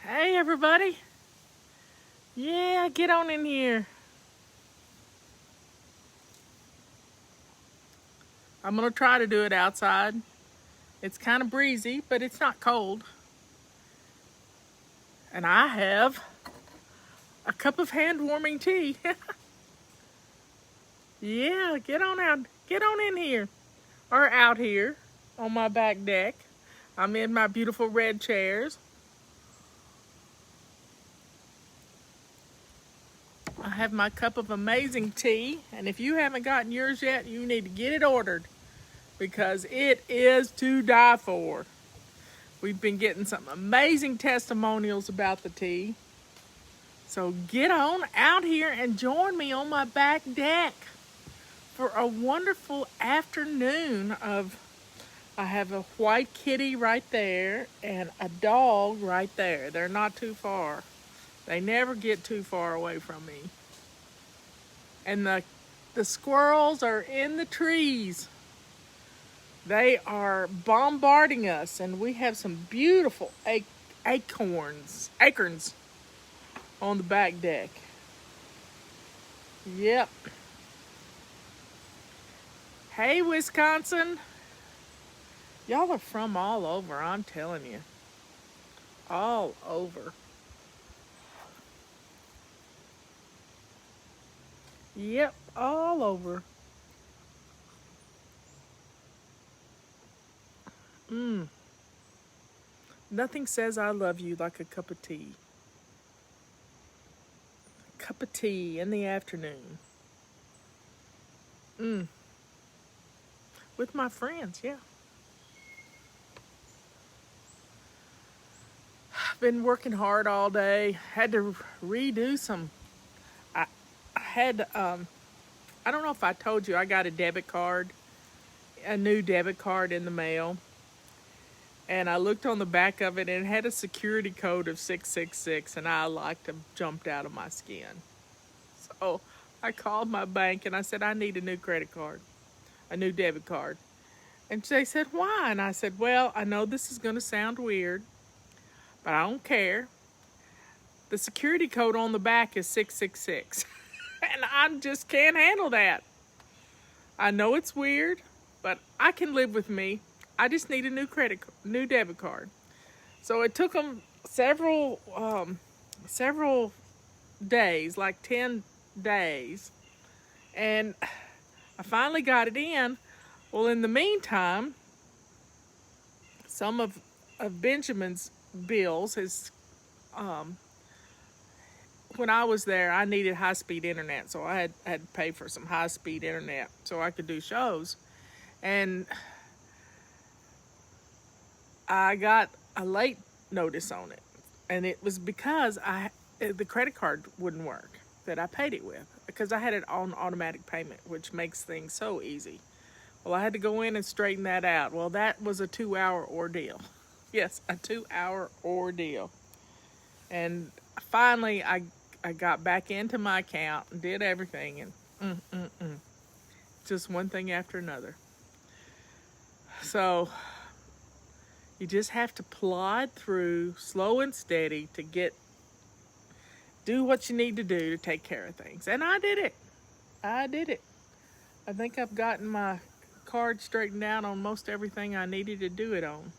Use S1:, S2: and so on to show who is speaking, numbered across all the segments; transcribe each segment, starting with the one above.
S1: Hey everybody. Yeah, get on in here. I'm going to try to do it outside. It's kind of breezy, but it's not cold. And I have a cup of hand warming tea. Yeah, get on out. Get on in here. Or out here on my back deck. I'm in my beautiful red chairs. I have my cup of amazing tea. And if you haven't gotten yours yet, you need to get it ordered because it is to die for. We've been getting some amazing testimonials about the tea. So get on out here and join me on my back deck for a wonderful afternoon of, I have a white kitty right there and a dog right there. They're not too far. They never get too far away from me. And the squirrels are in the trees. They are bombarding us, and we have some beautiful acorns on the back deck. Yep. Hey, Wisconsin. Y'all are from all over, I'm telling you. All over. Yep, all over. Nothing says I love you like a cup of tea. A cup of tea in the afternoon. With my friends, yeah. I've been working hard all day. Had to redo some. I had, I don't know if I told you, I got a debit card, a new debit card in the mail. And I looked on the back of it and it had a security code of 666, and I jumped out of my skin. So I called my bank and I said, I need a new credit card, a new debit card. And they said, why? And I said, well, I know this is going to sound weird, but I don't care. The security code on the back is 666. And I just can't handle that. I know it's weird, but I can live with me. I just need a new debit card. So it took them several days, like 10 days, and I finally got it in. Well, in the meantime, some of Benjamin's bills, when I was there, I needed high-speed internet, so I had to pay for some high-speed internet so I could do shows. And I got a late notice on it, and it was because the credit card wouldn't work that I paid it with, because I had it on automatic payment, which makes things so easy. Well, I had to go in and straighten that out. Well, that was a 2-hour ordeal. Yes, a 2-hour ordeal. And finally, I got back into my account and did everything, and just one thing after another. So you just have to plod through, slow and steady, to do what you need to do to take care of things. And I did it. I think I've gotten my card straightened out on most everything I needed to do it on.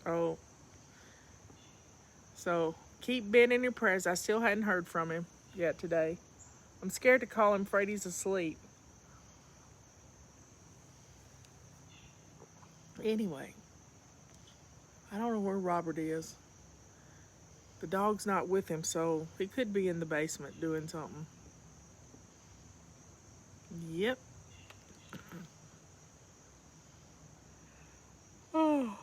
S1: Oh, so keep Ben in your prayers. I still hadn't heard from him yet today. I'm scared to call him, afraid he's asleep. Anyway, I don't know where Robert is. The dog's not with him, so he could be in the basement doing something. Yep. Oh.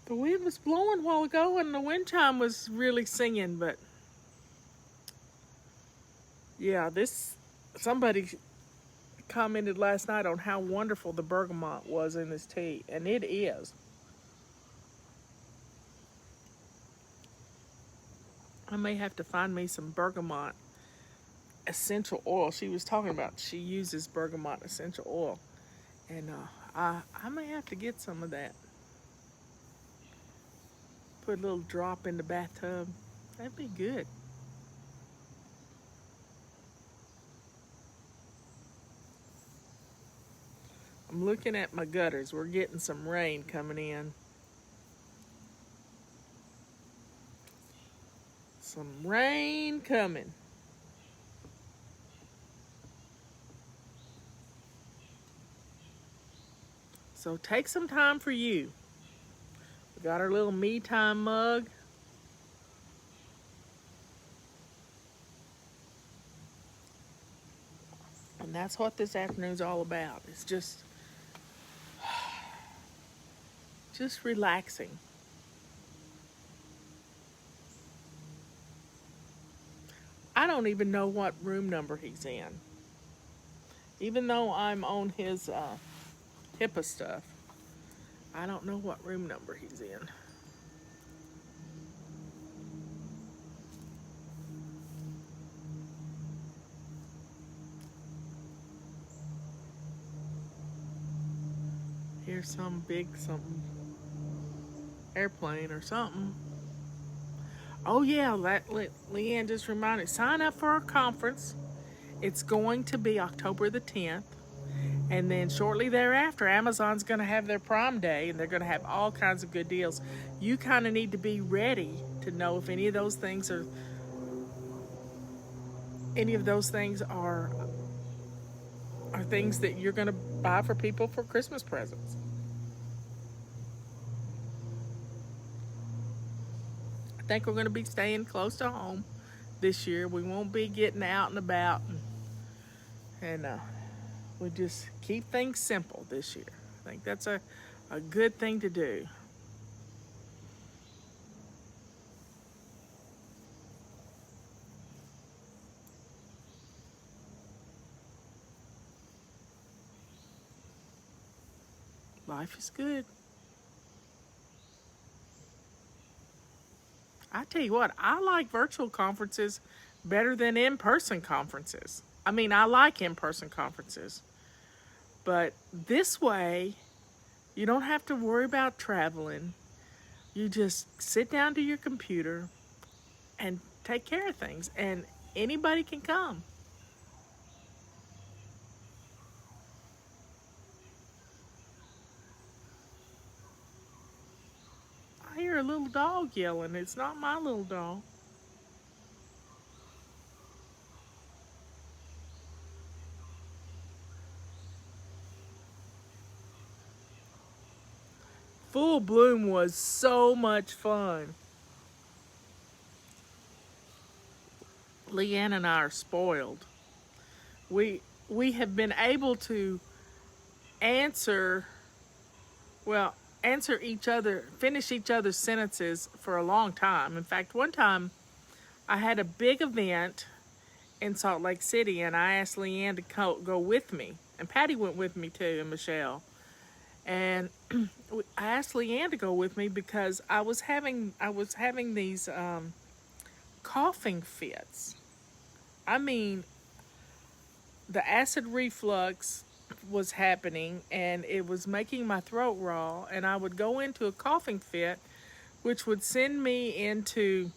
S1: The wind was blowing a while ago and the wind chime was really singing, but yeah, somebody commented last night on how wonderful the bergamot was in this tea, and it is. I may have to find me some bergamot essential oil. She was talking about she uses bergamot essential oil, and I may have to get some of that. Put a little drop in the bathtub. That'd be good. I'm looking at my gutters. We're getting some rain coming in. Some rain coming. So take some time for you. We got our little me time mug. And that's what this afternoon's all about. It's just relaxing. I don't even know what room number he's in. Even though I'm on his HIPAA stuff, I don't know what room number he's in. Here's some big something. Airplane or something. Oh yeah, Leanne just reminded, sign up for our conference. It's going to be October the 10th. And then shortly thereafter, Amazon's going to have their Prime Day, and they're going to have all kinds of good deals. You kind of need to be ready to know if any of those things are things that you're going to buy for people for Christmas presents. I think we're going to be staying close to home this year. We won't be getting out and about, and we just keep things simple this year. I think that's a good thing to do. Life is good. I tell you what, I like virtual conferences better than in-person conferences. I mean, I like in-person conferences. But this way, you don't have to worry about traveling. You just sit down to your computer and take care of things. And anybody can come. I hear a little dog yelling. It's not my little dog. Full Bloom was so much fun. Leanne and I are spoiled. We have been able to answer each other, finish each other's sentences for a long time. In fact, one time I had a big event in Salt Lake City, and I asked Leanne to go with me, and Patty went with me too, and Michelle. And I asked Leanne to go with me because I was having these coughing fits. I mean, the acid reflux was happening, and it was making my throat raw, and I would go into a coughing fit, which would send me into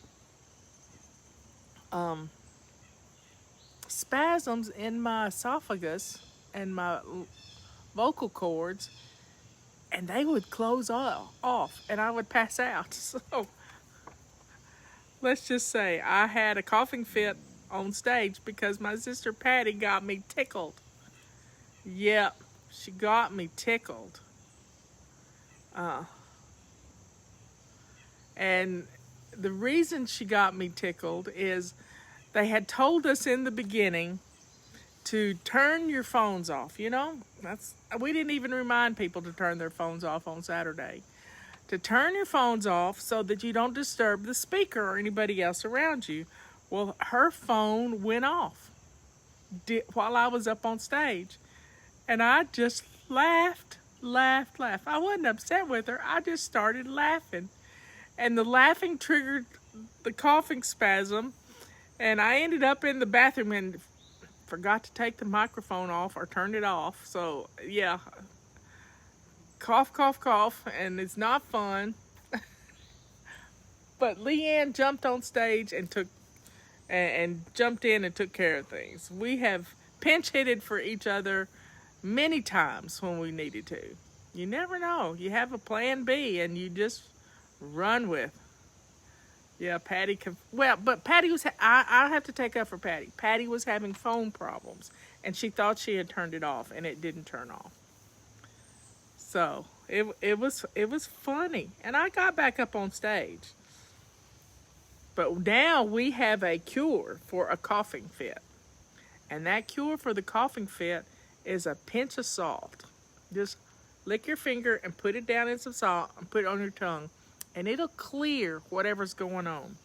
S1: spasms in my esophagus and my vocal cords, and they would close off, and I would pass out. So let's just say I had a coughing fit on stage because my sister Patty got me tickled. Yep, she got me tickled. And the reason she got me tickled is they had told us in the beginning to turn your phones off. You know, we didn't even remind people to turn their phones off on Saturday. To turn your phones off so that you don't disturb the speaker or anybody else around you. Well, her phone went off while I was up on stage. And I just laughed. I wasn't upset with her. I just started laughing. And the laughing triggered the coughing spasm. And I ended up in the bathroom and forgot to take the microphone off or turned it off. So, yeah. Cough, and it's not fun. But Leanne jumped on stage and jumped in and took care of things. We have pinch hitted for each other many times when we needed to. You never know. You have a plan B and you just run with. Yeah, Patty can. Well, but Patty was. I have to take up for Patty. Patty was having phone problems, and she thought she had turned it off, and it didn't turn off. So it was funny, and I got back up on stage. But now we have a cure for a coughing fit, and that cure for the coughing fit is a pinch of salt. Just lick your finger and put it down in some salt and put it on your tongue, and it'll clear whatever's going on.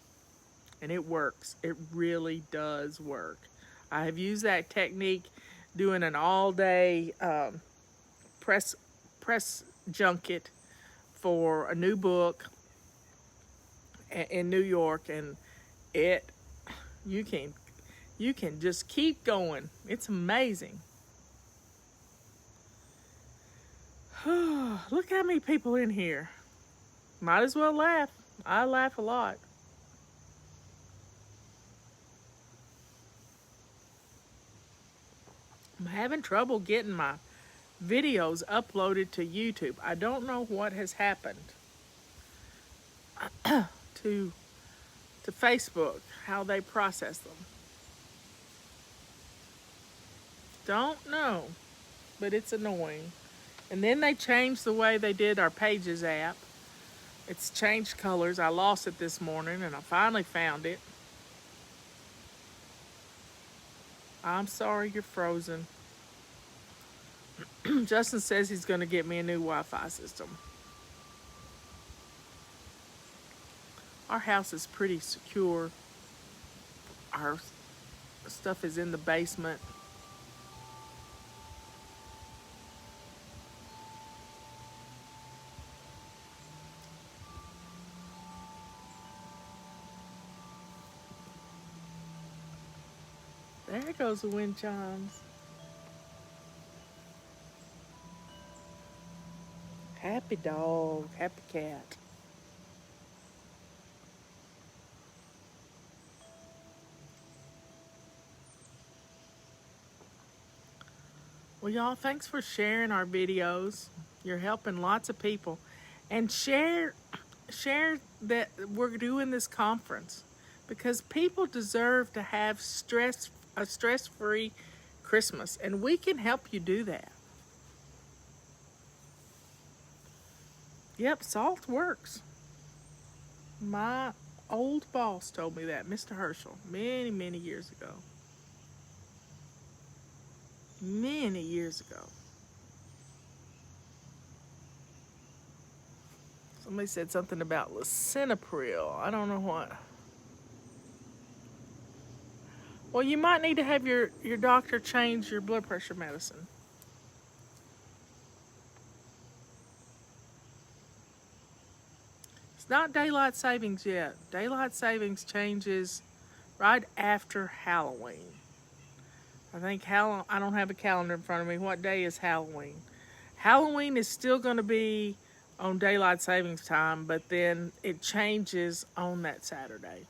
S1: And it works. It really does work. I have used that technique doing an all-day press junket for a new book in New York, and you can just keep going. It's amazing. Look how many people in here. Might as well laugh. I laugh a lot. I'm having trouble getting my videos uploaded to YouTube. I don't know what has happened to Facebook, how they process them. Don't know, but it's annoying. And then they changed the way they did our Pages app. It's changed colors. I lost it this morning, and I finally found it. I'm sorry you're frozen. Justin says he's going to get me a new Wi-Fi system. Our house is pretty secure. Our stuff is in the basement. There goes the wind chimes. Happy dog, happy cat. Well, y'all, thanks for sharing our videos. You're helping lots of people. And share that we're doing this conference, because people deserve to have a stress-free Christmas, and we can help you do that. Yep, salt works. My old boss told me that, Mr. Herschel, many, many years ago. Many years ago. Somebody said something about lisinopril. I don't know what. Well, you might need to have your doctor change your blood pressure medicine. It's not daylight savings yet. Daylight savings changes right after Halloween. I think I don't have a calendar in front of me. What day is Halloween? Halloween is still going to be on daylight savings time, but then it changes on that Saturday.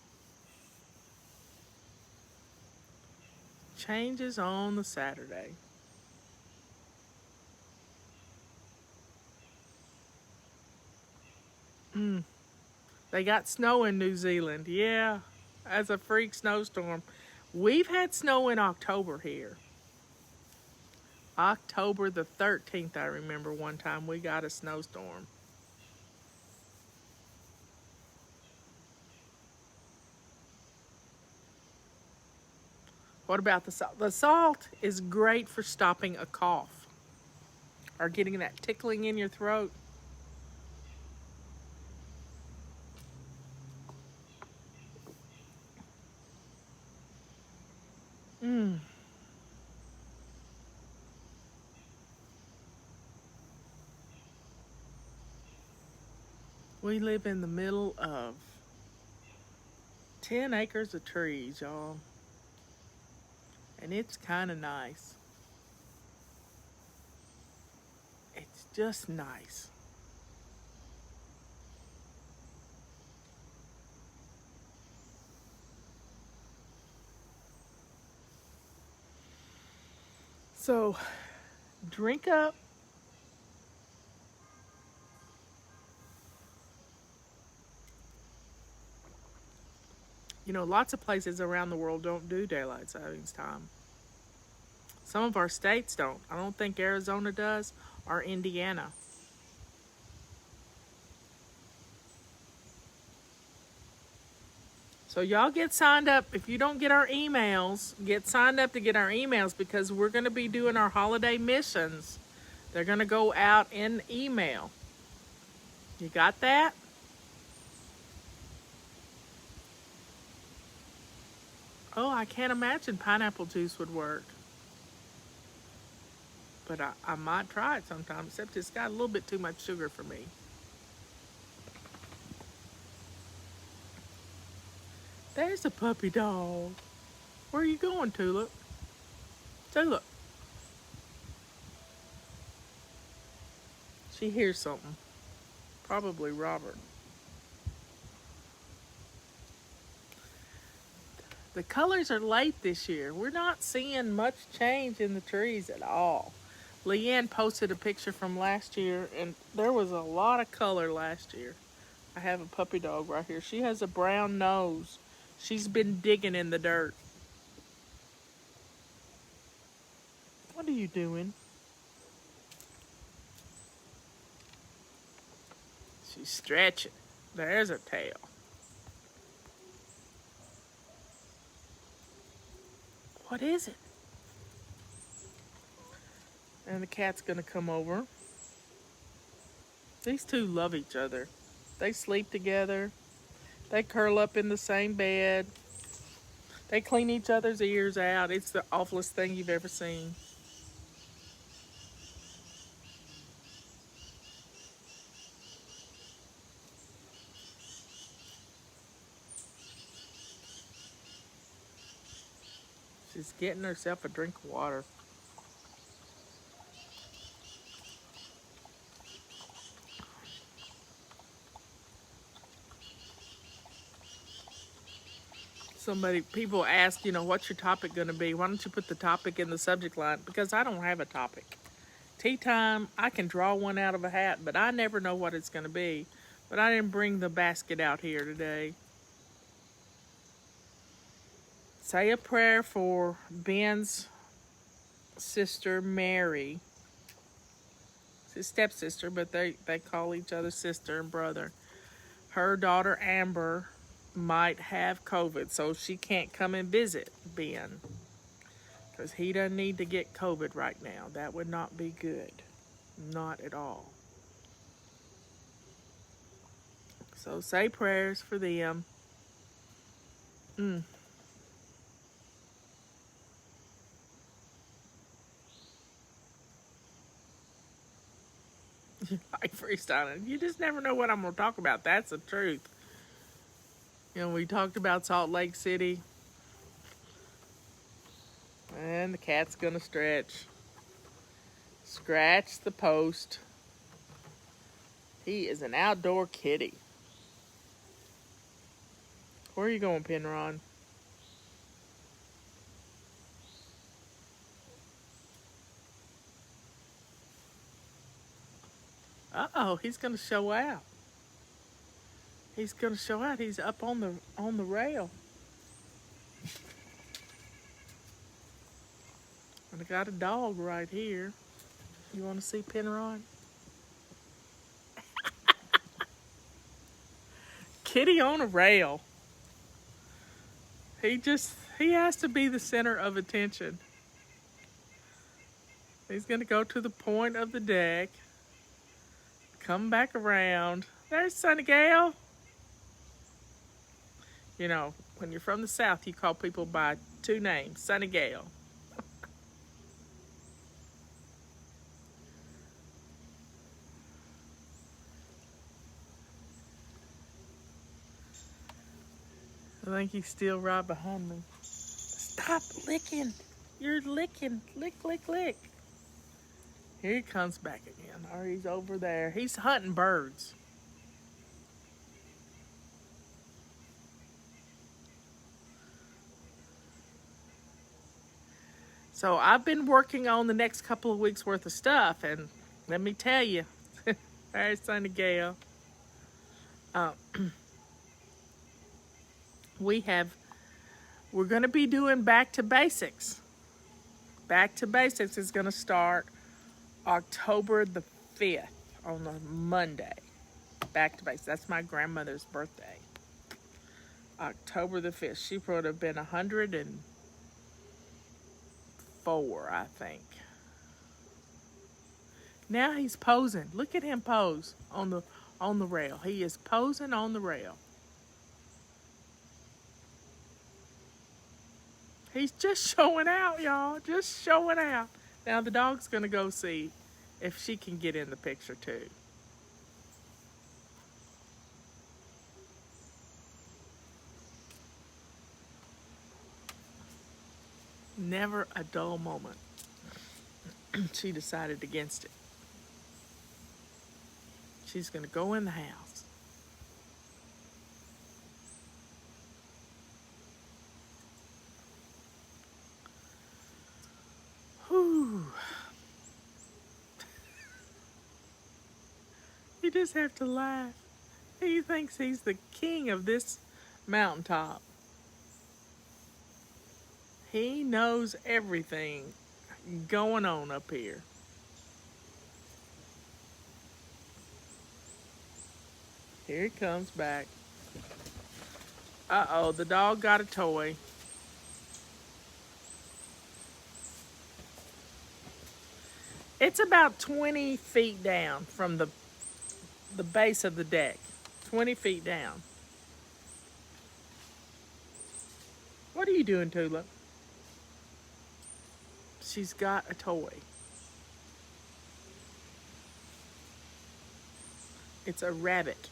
S1: Changes on the Saturday. They got snow in New Zealand. Yeah, as a freak snowstorm. We've had snow in October here. October the 13th, I remember one time we got a snowstorm. What about the salt? The salt is great for stopping a cough or getting that tickling in your throat. We live in the middle of 10 acres of trees, y'all. And it's kind of nice. It's just nice. So drink up. You know, lots of places around the world don't do daylight savings time. Some of our states don't. I don't think Arizona does or Indiana. So y'all get signed up. If you don't get our emails, get signed up to get our emails because we're going to be doing our holiday missions. They're going to go out in email. You got that? Oh, I can't imagine pineapple juice would work. But I might try it sometime, except it's got a little bit too much sugar for me. There's a puppy dog. Where are you going, Tulip? Tulip. She hears something. Probably Robert. The colors are late this year. We're not seeing much change in the trees at all. Leanne posted a picture from last year, and there was a lot of color last year. I have a puppy dog right here. She has a brown nose. She's been digging in the dirt. What are you doing? She's stretching. There's her tail. What is it? And the cat's gonna come over. These two love each other. They sleep together. They curl up in the same bed. They clean each other's ears out. It's the awfulest thing you've ever seen. She's getting herself a drink of water. People ask, what's your topic going to be? Why don't you put the topic in the subject line? Because I don't have a topic. Tea time, I can draw one out of a hat, but I never know what it's going to be. But I didn't bring the basket out here today. Say a prayer for Ben's sister, Mary. It's his stepsister, but they call each other sister and brother. Her daughter, Amber, might have COVID, so she can't come and visit Ben. Because he doesn't need to get COVID right now. That would not be good. Not at all. So say prayers for them. Like freestyling. You just never know what I'm going to talk about. That's the truth. We talked about Salt Lake City. And the cat's going to stretch. Scratch the post. He is an outdoor kitty. Where are you going, Penrod? Uh-oh, he's going to show out. He's going to show out. He's up on the rail. And I got a dog right here. You want to see Penrod? Kitty on a rail. He has to be the center of attention. He's going to go to the point of the deck. Come back around. There's Sunny Gale. When you're from the South, you call people by two names, Sunny Gale. I think he's still right behind me. Stop licking. You're licking. Lick, lick, lick. Here he comes back again. Or he's over there. He's hunting birds. So I've been working on the next couple of weeks worth of stuff, and let me tell you, there's Sonny Gale. Uh, we're going to be doing Back to Basics. Back to Basics is going to start October the 5th on a Monday. Back to Basics. That's my grandmother's birthday. October the 5th. She would have been 104, I think. Now he's posing. Look at him pose on the rail. He is posing on the rail. He's just showing out, y'all. Just showing out. Now the dog's going to go see if she can get in the picture too. Never a dull moment. She decided against it. She's going to go in the house. Whew. You just have to laugh. He thinks he's the king of this mountaintop. He knows everything going on up here. Here he comes back. Uh-oh, the dog got a toy. It's about 20 feet down from the base of the deck. 20 feet down. What are you doing, Tulip? She's got a toy. It's a rabbit.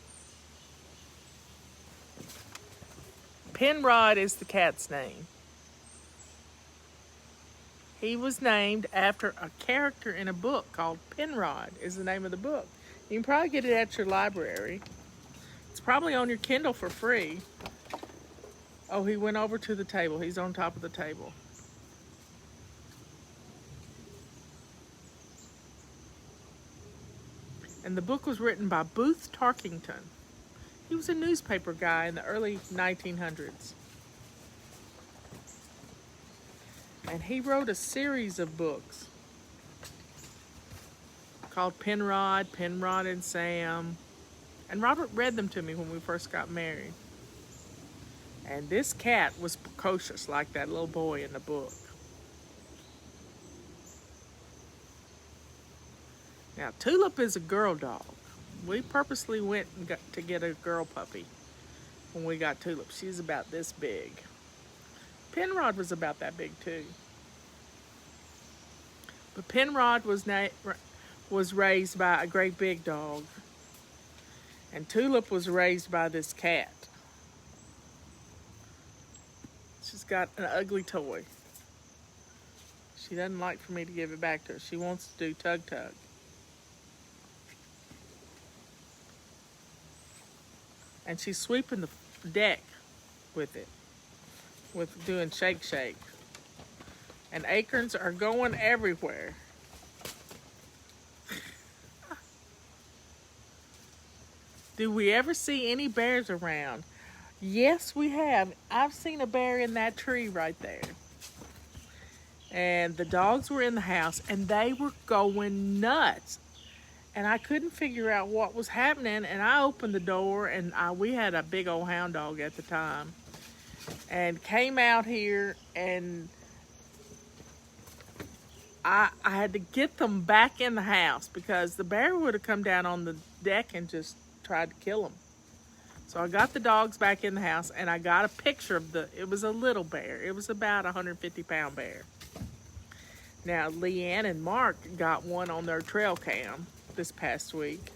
S1: Penrod is the cat's name. He was named after a character in a book called Penrod is the name of the book. You can probably get it at your library. It's probably on your Kindle for free. Oh, he went over to the table. He's on top of the table. And the book was written by Booth Tarkington. He was a newspaper guy in the early 1900s. And he wrote a series of books called Penrod, Penrod and Sam. And Robert read them to me when we first got married. And this cat was precocious like that little boy in the book. Now, Tulip is a girl dog. We purposely went and got to get a girl puppy when we got Tulip. She's about this big. Penrod was about that big too. But Penrod was raised by a great big dog. And Tulip was raised by this cat. She's got an ugly toy. She doesn't like for me to give it back to her. She wants to do tug tug. And she's sweeping the deck with it, with doing shake shake. And acorns are going everywhere. Do we ever see any bears around? Yes, we have. I've seen a bear in that tree right there. And the dogs were in the house and they were going nuts. And I couldn't figure out what was happening. And I opened the door and we had a big old hound dog at the time. And came out here and I had to get them back in the house because the bear would have come down on the deck and just tried to kill them. So I got the dogs back in the house and I got a picture of it was a little bear. It was about a 150-pound bear. Now, Leanne and Mark got one on their trail cam this past week.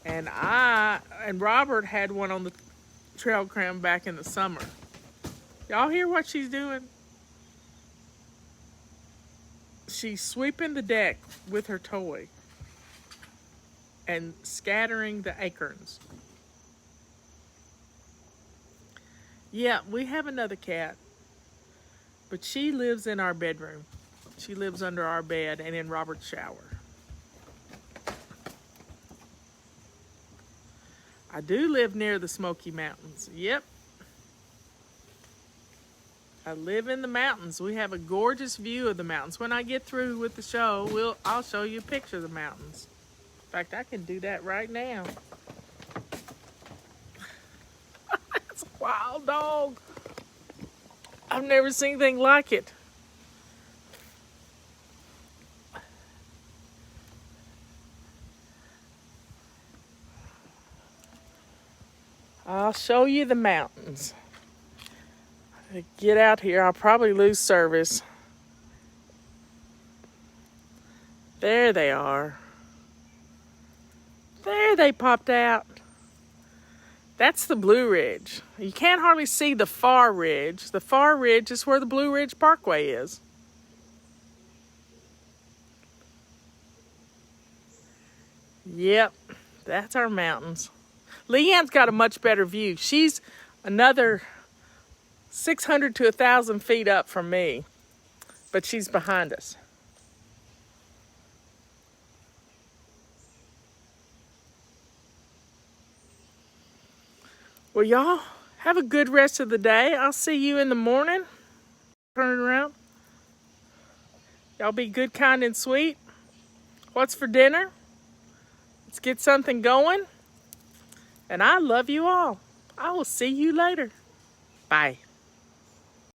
S1: And Robert had one on the trail cam back in the summer. Y'all hear what she's doing? She's sweeping the deck with her toy and scattering the acorns. Yeah, we have another cat. But she lives in our bedroom. She lives under our bed and in Robert's shower. I do live near the Smoky Mountains. Yep. I live in the mountains. We have a gorgeous view of the mountains. When I get through with the show, I'll show you a picture of the mountains. In fact, I can do that right now. That's a wild dog. I've never seen anything like it. I'll show you the mountains. Get out here. I'll probably lose service. There they are. There they popped out. That's the Blue Ridge. You can't hardly see the far ridge. The far ridge is where the Blue Ridge Parkway is. Yep, that's our mountains. Leanne's got a much better view. She's another 600 to 1,000 feet up from me, but she's behind us. Well, y'all, have a good rest of the day. I'll see you in the morning. Turn it around. Y'all be good, kind, and sweet. What's for dinner? Let's get something going. And I love you all. I will see you later. Bye.